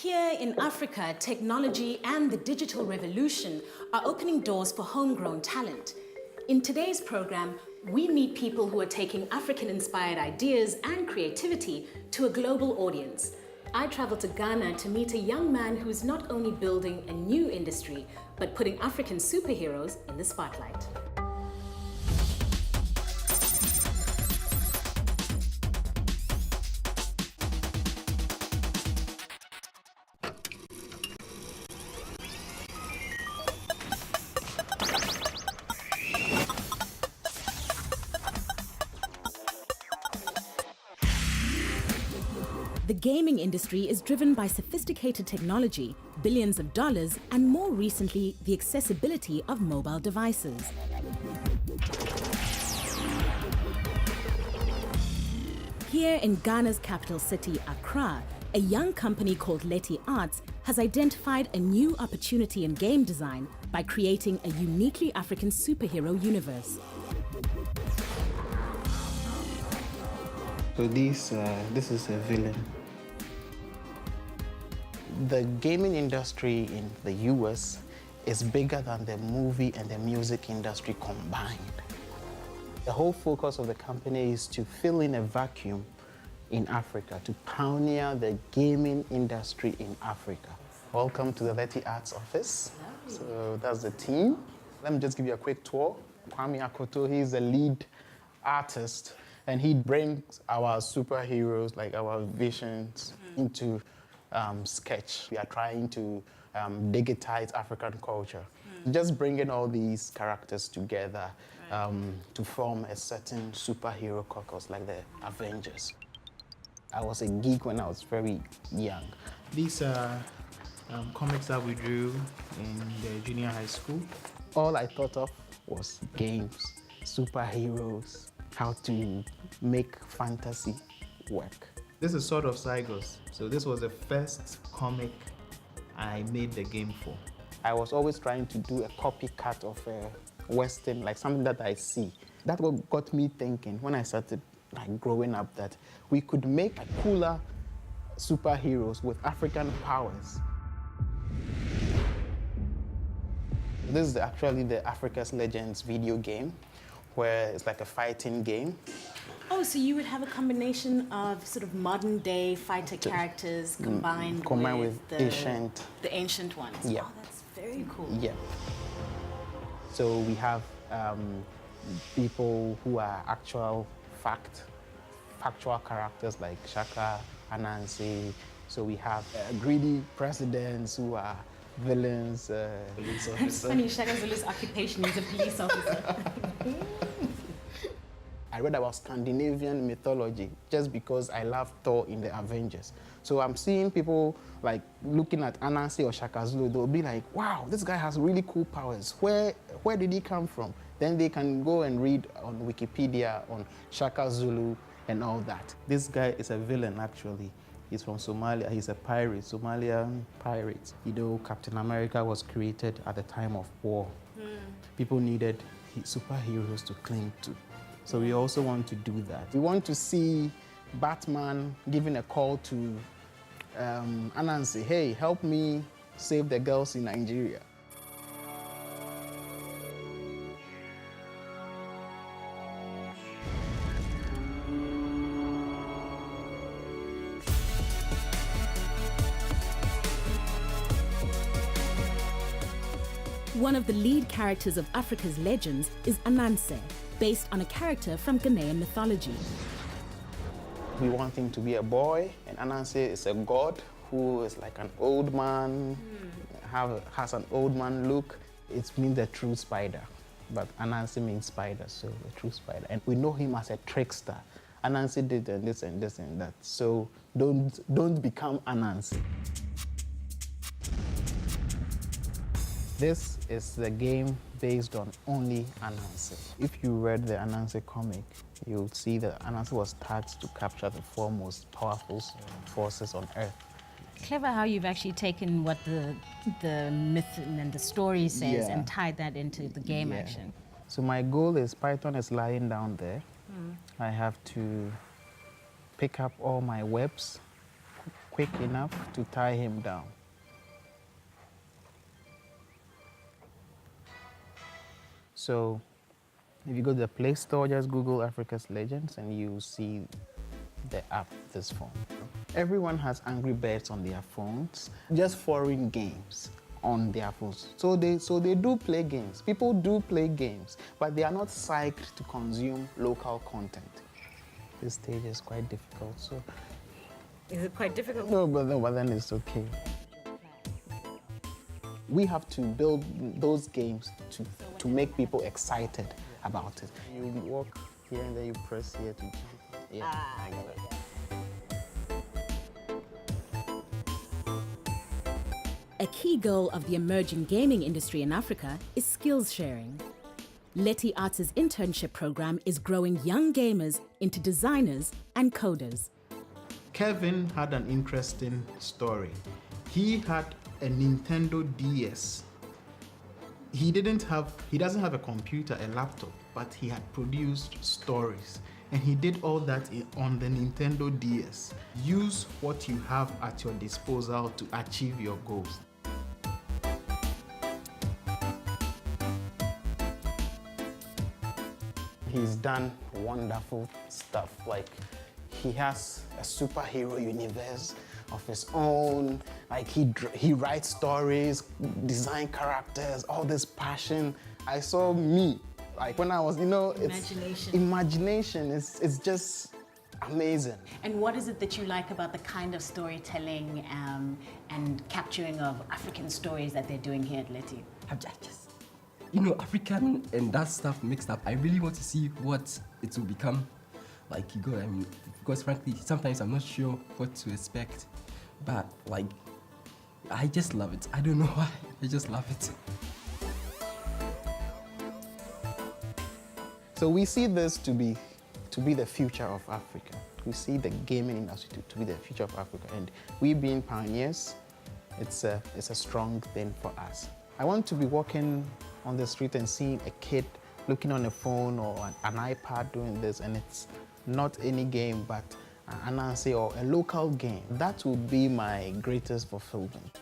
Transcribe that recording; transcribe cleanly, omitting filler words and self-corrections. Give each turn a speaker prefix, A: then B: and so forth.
A: Here in Africa, technology and the digital revolution are opening doors for homegrown talent. In today's program, we meet people who are taking African-inspired ideas and creativity to a global audience. I traveled to Ghana to meet a young man who's not only building a new industry, but putting African superheroes in the spotlight. The gaming industry is driven by sophisticated technology, billions of dollars, and more recently, the accessibility of mobile devices. Here in Ghana's capital city, Accra, a young company called Leti Arts has identified a new opportunity in game design by creating a uniquely African superhero universe.
B: So this is a villain. The gaming industry in the US is bigger than the movie and the music industry combined. The whole focus of the company is to fill in a vacuum in Africa, to pioneer the gaming industry in Africa. Welcome to the Leti Arts office. So that's the team. Let me just give you a quick tour. Kwame Akoto, he's the lead artist, and he brings our superheroes, like our visions, into sketch. We are trying to digitize African culture. Just bringing all these characters together to form a certain superhero caucus like the Avengers. I was a geek when I was very young.
C: These are comics that we drew in the junior high school.
B: All I thought of was games, superheroes, how to make fantasy work.
C: This is sort of Cygos. So this was the first comic I made the game for.
B: I was always trying to do a copycat of a Western, like something that I see. That what got me thinking when I started growing up that we could make cooler superheroes with African powers. This is actually the Africa's Legends video game, where it's like a fighting game.
A: Oh, so you would have a combination of sort of modern day fighter characters combined with the ancient ones.
B: Yeah.
A: Oh, that's very cool.
B: Yeah. So we have people who are factual characters like Shaka, Anansi. So we have greedy presidents who are villains.
A: It's funny, Shaka Zulu's occupation is a police officer.
B: I read about Scandinavian mythology just because I love Thor in the Avengers. So I'm seeing people like looking at Anansi or Shaka Zulu, they'll be like, wow, this guy has really cool powers. Where did he come from? Then they can go and read on Wikipedia on Shaka Zulu and all that. This guy is a villain, actually. He's from Somalia. He's a pirate, Somalian pirate. You know, Captain America was created at the time of war. People needed superheroes to cling to. So we also want to do that. We want to see Batman giving a call to Anansi, hey, help me save the girls in Nigeria.
A: One of the lead characters of Africa's Legends is Anansi, based on a character from Ghanaian mythology.
B: We want him to be a boy, and Anansi is a god who is like an old man, has an old man look. It means the true spider, but Anansi means spider, so the true spider. And we know him as a trickster. Anansi did this and this and that, so don't become Anansi. This is the game based on only Anansi. If you read the Anansi comic, you'll see that Anansi was tasked to capture the four most powerful forces on Earth.
D: Clever how you've actually taken what the myth and the story says and tied that into the game action.
B: So my goal is Python is lying down there. I have to pick up all my webs, quick enough to tie him down. So if you go to the Play Store, just Google Africa's Legends and you see the app, this phone. Everyone has Angry Birds on their phones, just foreign games on their phones. So they do play games. People do play games, but they are not psyched to consume local content. This stage is quite difficult, so.
D: Is it quite difficult?
B: No, but then it's okay. We have to build those games to make people excited about it. You walk here and then you press here to, yeah, I got it.
A: A key goal of the emerging gaming industry in Africa is skills sharing. Leti Arts' internship program is growing young gamers into designers and coders.
C: Kevin had an interesting story. He had a Nintendo DS. He doesn't have a computer, a laptop, but he had produced stories. And he did all that on the Nintendo DS. Use what you have at your disposal to achieve your goals.
B: He's done wonderful stuff. Like, he has a superhero universe of his own. Like, he writes stories, design characters, all this passion. I saw me, like when I was, imagination is just amazing.
A: And what is it that you like about the kind of storytelling and capturing of African stories that they're doing here at Leti?
E: African and that stuff mixed up. I really want to see what it will become. Like, because frankly, sometimes I'm not sure what to expect. But, like, I just love it. I don't know why. I just love it.
B: So we see this to be the future of Africa. We see the gaming industry to be the future of Africa. And we being pioneers, it's a strong thing for us. I want to be walking on the street and seeing a kid looking on a phone or an iPad doing this, and it's not any game but an Anansi or a local game. That would be my greatest fulfillment.